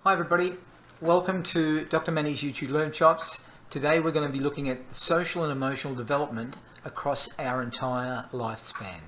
Hi everybody, welcome to Dr. Manny's YouTube Learnshops. Today we're going to be looking at social and emotional development across our entire lifespan.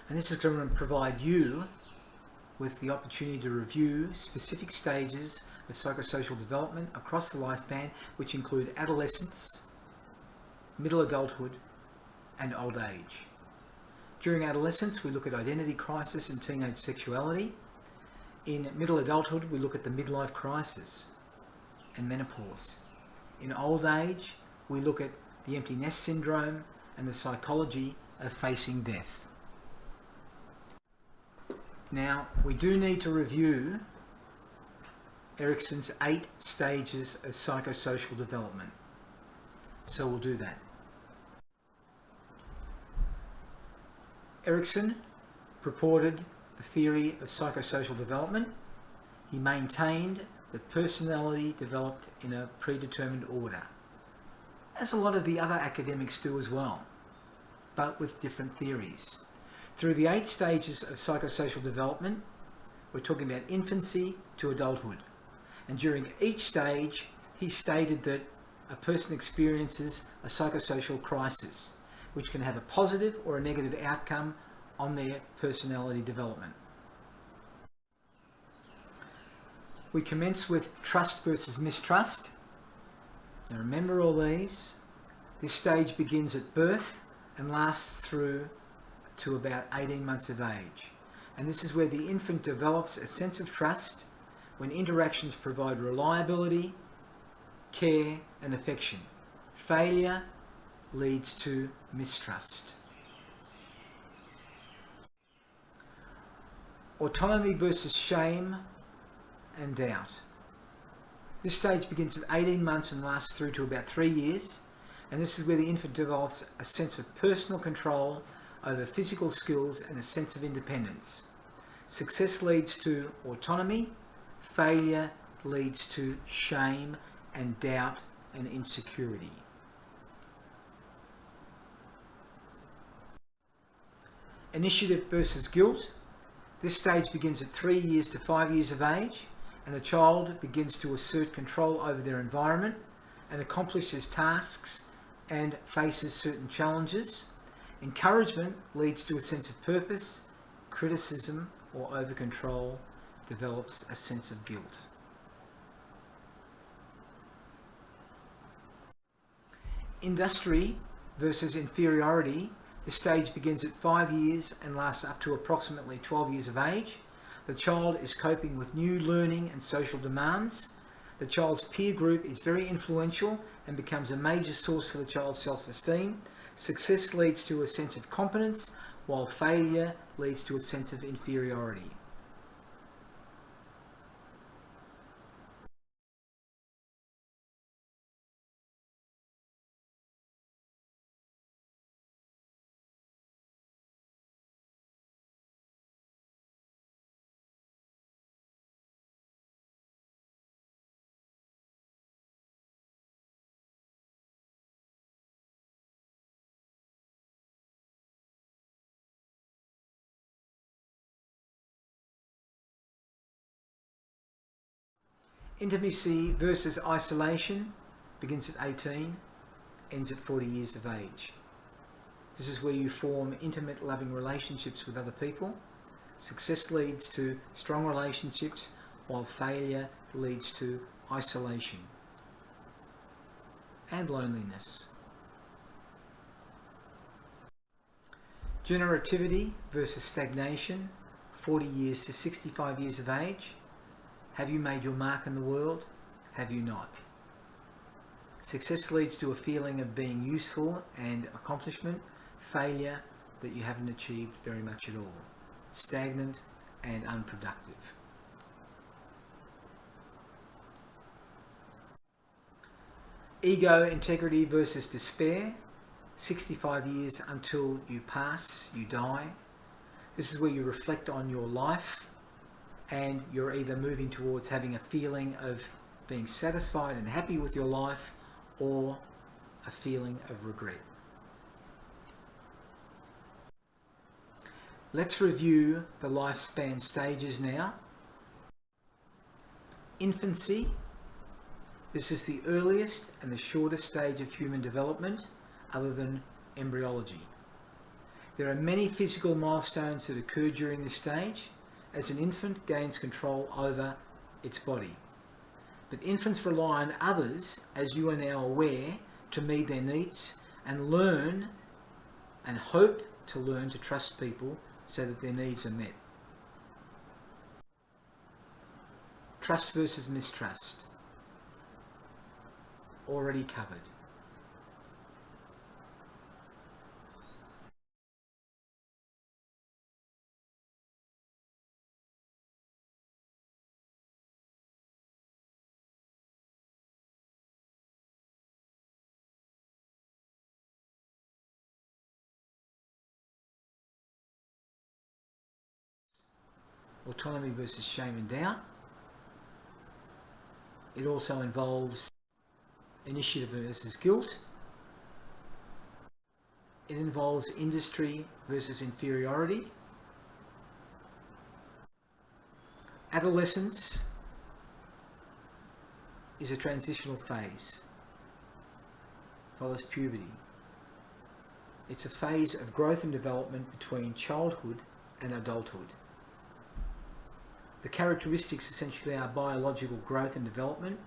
And this is going to provide you with the opportunity to review specific stages of psychosocial development across the lifespan, which include adolescence, middle adulthood, and old age. During adolescence, we look at identity crisis and teenage sexuality. In middle adulthood, we look at the midlife crisis and menopause. In old age, we look at the empty nest syndrome and the psychology of facing death. Now, we do need to review Erikson's 8 stages of psychosocial development. So we'll do that. Erikson purported the theory of psychosocial development. He maintained that personality developed in a predetermined order, as a lot of the other academics do as well, but with different theories. Through the 8 stages of psychosocial development, we're talking about infancy to adulthood. And during each stage, he stated that a person experiences a psychosocial crisis, which can have a positive or a negative outcome on their personality development. We commence with trust versus mistrust. Now remember all these. This stage begins at birth and lasts through to about 18 months of age. And this is where the infant develops a sense of trust when interactions provide reliability, care, and affection. Failure leads to mistrust. Autonomy versus shame and doubt. This stage begins at 18 months and lasts through to about 3 years, and this is where the infant develops a sense of personal control over physical skills and a sense of independence. Success leads to autonomy, failure leads to shame and doubt and insecurity. Initiative versus guilt. This stage begins at 3 years to 5 years of age, and the child begins to assert control over their environment and accomplishes tasks and faces certain challenges. Encouragement leads to a sense of purpose. Criticism or over-control develops a sense of guilt. Industry versus inferiority. This stage begins at 5 years and lasts up to approximately 12 years of age. The child is coping with new learning and social demands. The child's peer group is very influential and becomes a major source for the child's self-esteem. Success leads to a sense of competence, while failure leads to a sense of inferiority. Intimacy versus isolation begins at 18, ends at 40 years of age. This is where you form intimate, loving relationships with other people. Success leads to strong relationships, while failure leads to isolation and loneliness. Generativity versus stagnation, 40 years to 65 years of age. Have you made your mark in the world? Have you not? Success leads to a feeling of being useful and accomplishment. Failure, that you haven't achieved very much at all. Stagnant and unproductive. Ego, integrity versus despair. 65 years until you pass, you die. This is where you reflect on your life, and you're either moving towards having a feeling of being satisfied and happy with your life, or a feeling of regret. Let's review the lifespan stages now. Infancy. This is the earliest and the shortest stage of human development other than embryology. There are many physical milestones that occur during this stage as an infant gains control over its body. But infants rely on others, as you are now aware, to meet their needs and learn and hope to learn to trust people so that their needs are met. Trust versus mistrust. Already covered. Autonomy versus shame and doubt. It also involves initiative versus guilt. It involves industry versus inferiority. Adolescence is a transitional phase. Follows puberty. It's a phase of growth and development between childhood and adulthood. The characteristics essentially are biological growth and development.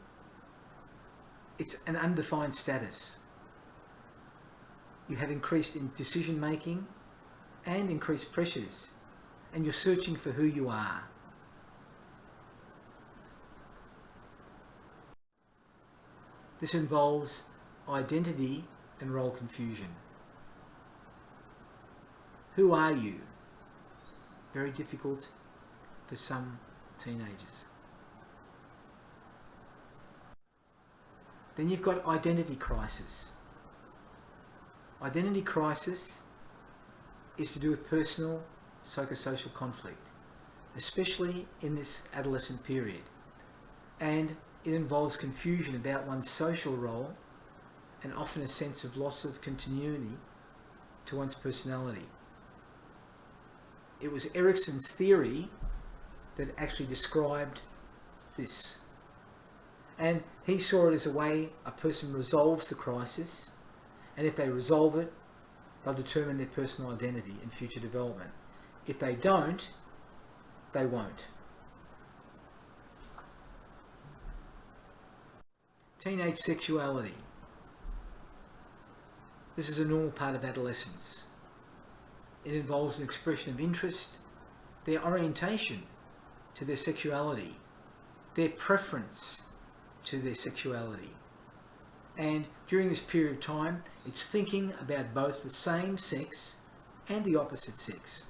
It's an undefined status. You have increased in decision making and increased pressures, and you're searching for who you are. This involves identity and role confusion. Who are you? Very difficult for some teenagers. Then you've got identity crisis. Identity crisis is to do with personal psychosocial conflict, especially in this adolescent period. And it involves confusion about one's social role and often a sense of loss of continuity to one's personality. It was Erikson's theory that actually described this. And he saw it as a way a person resolves the crisis, and if they resolve it, they'll determine their personal identity and future development. If they don't, they won't. Teenage sexuality. This is a normal part of adolescence. It involves an expression of interest, their orientation to their sexuality, their preference to their sexuality. And during this period of time, it's thinking about both the same sex and the opposite sex,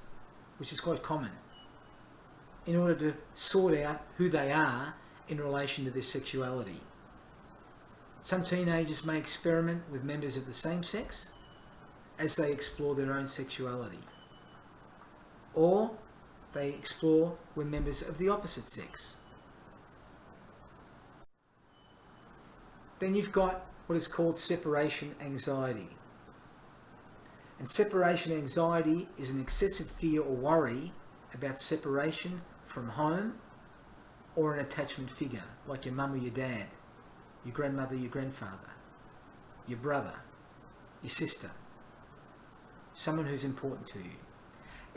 which is quite common, in order to sort out who they are in relation to their sexuality. Some teenagers may experiment with members of the same sex as they explore their own sexuality, or they explore with members of the opposite sex. Then you've got what is called separation anxiety. And separation anxiety is an excessive fear or worry about separation from home or an attachment figure, like your mum or your dad, your grandmother, your grandfather, your brother, your sister, someone who's important to you.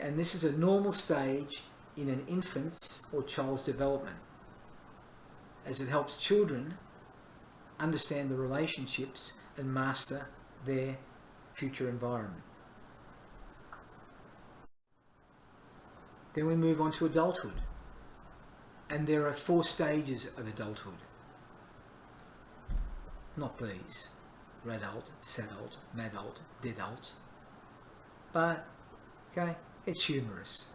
And this is a normal stage in an infant's or child's development, as it helps children understand the relationships and master their future environment. Then we move on to adulthood. And there are 4 stages of adulthood. Not these: radult, sadult, madult, deadult. But, okay, it's humorous.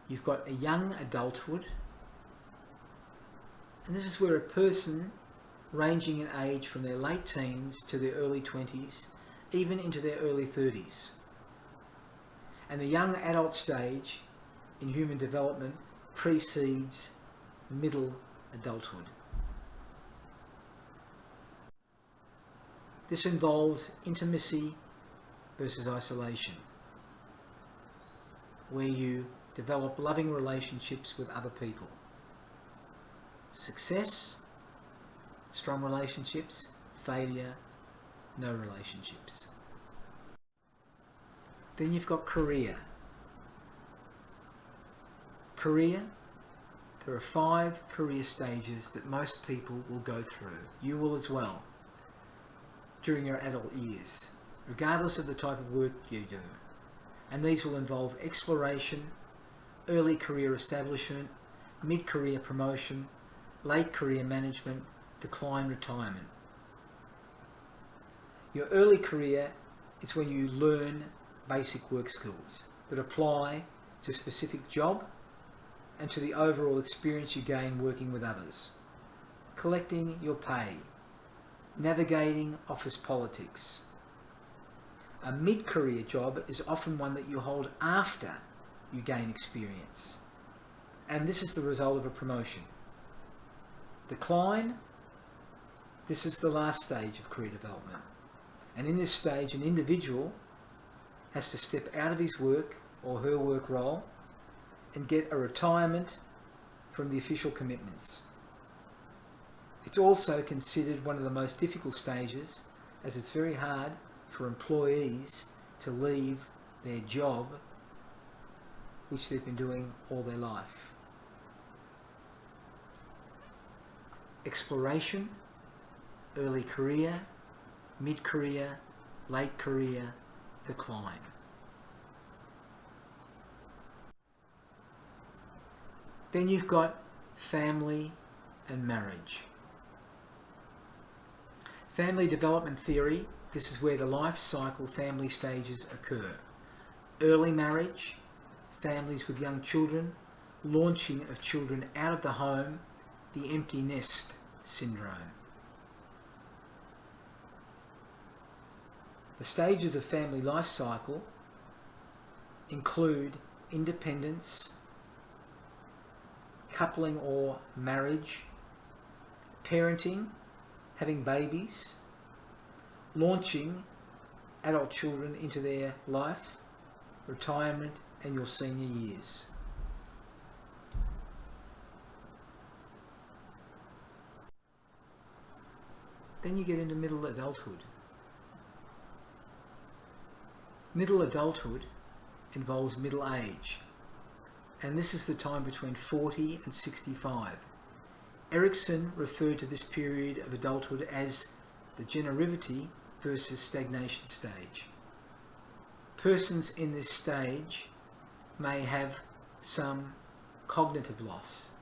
You've got a young adulthood, and this is where a person ranging in age from their late teens to their early 20s, even into their early 30s. And the young adult stage in human development precedes middle adulthood. This involves intimacy versus isolation, where you develop loving relationships with other people. success, strong relationships, failure, no relationships. Then you've got career. Career, there are 5 career stages that most people will go through. You will as well, during your adult years, regardless of the type of work you do. And these will involve exploration, early career establishment, mid-career promotion, late career management, decline, retirement. Your early career is when you learn basic work skills that apply to a specific job and to the overall experience you gain working with others. Collecting your pay, navigating office politics. A mid-career job is often one that you hold after you gain experience, and this is the result of a promotion. Decline, this is the last stage of career development, and in this stage an individual has to step out of his work or her work role and get a retirement from the official commitments. It's also considered one of the most difficult stages, as it's very hard for employees to leave their job which they've been doing all their life. Exploration, early career, mid-career, late career, decline. Then you've got family and marriage. Family development theory, this is where the life cycle family stages occur. Early marriage, families with young children, launching of children out of the home, the empty nest syndrome. The stages of family life cycle include independence, coupling or marriage, parenting, having babies, launching adult children into their life, retirement, and your senior years. Then you get into middle adulthood. Middle adulthood involves middle age, and this is the time between 40 and 65. Erickson referred to this period of adulthood as the generativity versus stagnation stage. Persons in this stage may have some cognitive loss.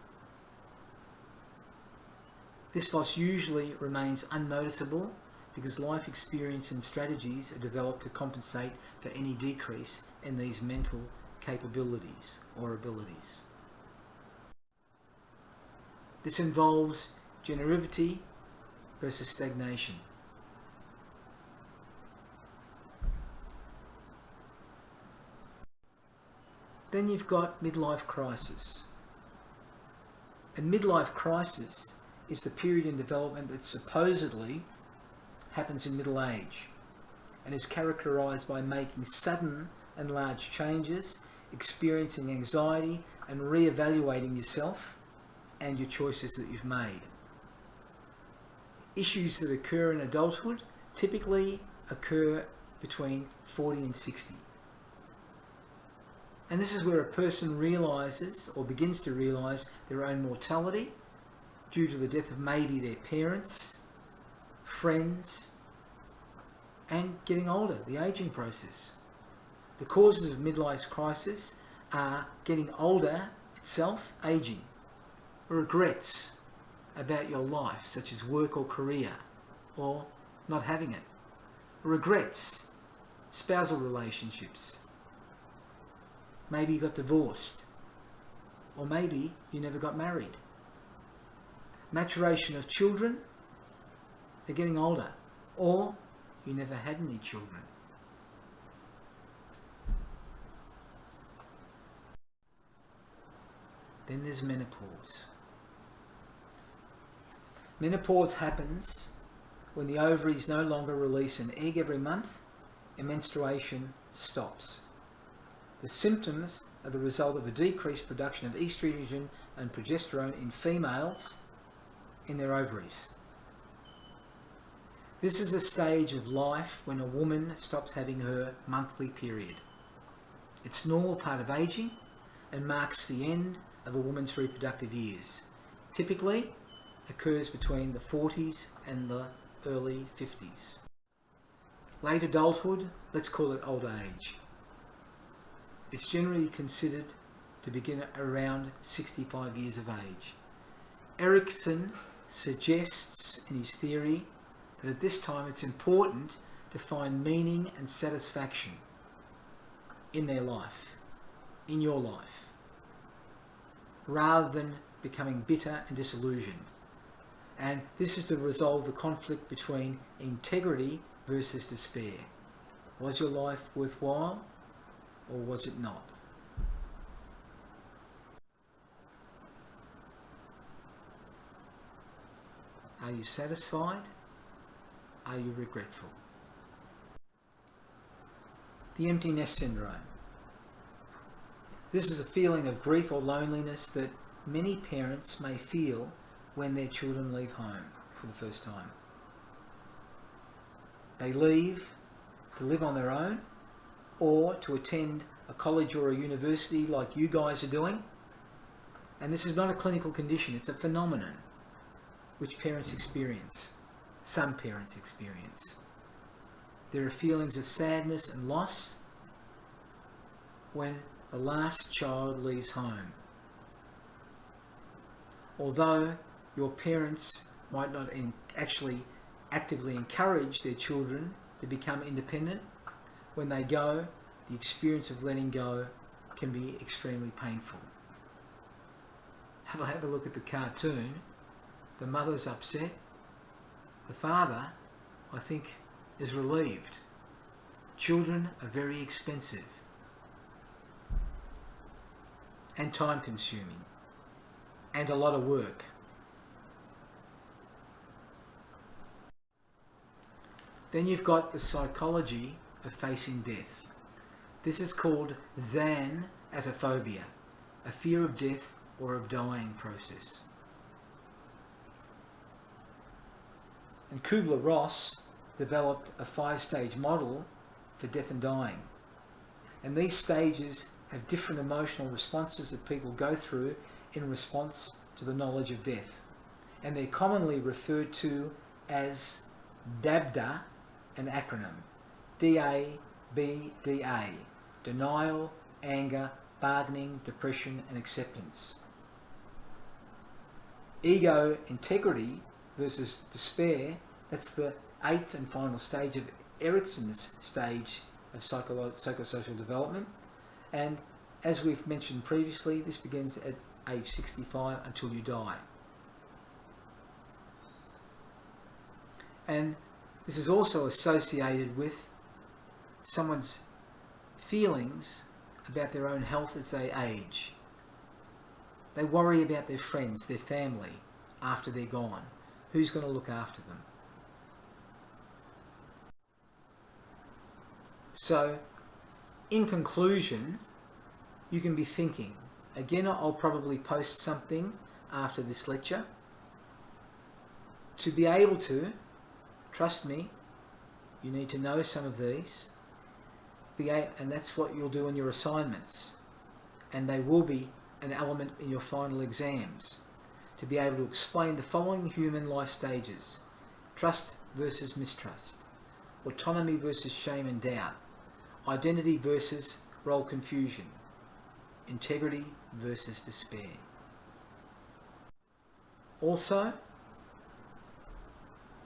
This loss usually remains unnoticeable because life experience and strategies are developed to compensate for any decrease in these mental capabilities or abilities. This involves generativity versus stagnation. Then you've got midlife crisis. And midlife crisis is the period in development that supposedly happens in middle age and is characterized by making sudden and large changes, experiencing anxiety, and re-evaluating yourself and your choices that you've made. Issues that occur in adulthood typically occur between 40 and 60. And this is where a person realizes or begins to realize their own mortality due to the death of maybe their parents, friends, and getting older, the aging process. The causes of midlife crisis are getting older itself, aging, regrets about your life, such as work or career, or not having it, regrets, spousal relationships, maybe you got divorced, or maybe you never got married. Maturation of children, they're getting older, or you never had any children. Then there's menopause. Menopause happens when the ovaries no longer release an egg every month and menstruation stops. The symptoms are the result of a decreased production of estrogen and progesterone in females in their ovaries. This is a stage of life when a woman stops having her monthly period. It's a normal part of aging and marks the end of a woman's reproductive years. Typically occurs between the 40s and the early 50s. Late adulthood, let's call it old age. It's generally considered to begin around 65 years of age. Erickson suggests in his theory that at this time it's important to find meaning and satisfaction in their life, in your life, rather than becoming bitter and disillusioned. And this is to resolve the conflict between integrity versus despair. Was your life worthwhile or was it not? Are you satisfied? Are you regretful? The empty nest syndrome. This is a feeling of grief or loneliness that many parents may feel when their children leave home for the first time. They leave to live on their own or to attend a college or a university like you guys are doing. And this is not a clinical condition, it's a phenomenon which parents experience. Some parents experience. There are feelings of sadness and loss when the last child leaves home. Although your parents might not actually actively encourage their children to become independent, when they go, the experience of letting go can be extremely painful. Have a look at the cartoon. The mother's upset. The father, I think, is relieved. Children are very expensive and time-consuming and a lot of work. Then you've got the psychology of facing death. This is called xanatophobia, a fear of death or of dying process. And Kubler-Ross developed a 5-stage model for death and dying. And these stages have different emotional responses that people go through in response to the knowledge of death. And they're commonly referred to as DABDA, an acronym. D-A-B-D-A. Denial, anger, bargaining, depression, and acceptance. Ego integrity versus despair, that's the 8th and final stage of Erickson's stage of psychosocial development. And as we've mentioned previously, this begins at age 65 until you die. And this is also associated with someone's feelings about their own health as they age. They worry about their friends, their family, after they're gone. Who's going to look after them? So, in conclusion, you can be thinking, again, I'll probably post something after this lecture. To be able to, trust me, you need to know some of these, and that's what you'll do in your assignments. And they will be an element in your final exams. To be able to explain the following human life stages: trust versus mistrust, autonomy versus shame and doubt, identity versus role confusion, integrity versus despair. Also,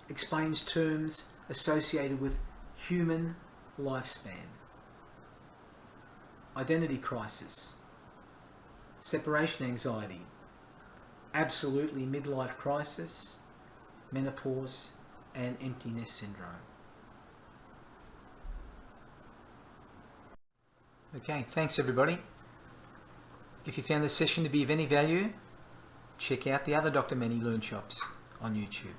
explains terms associated with human lifespan, identity crisis, separation anxiety, absolutely midlife crisis, menopause, and empty nest syndrome. Okay, thanks everybody. If you found this session to be of any value, check out the other Dr. Manny Learnshops on YouTube.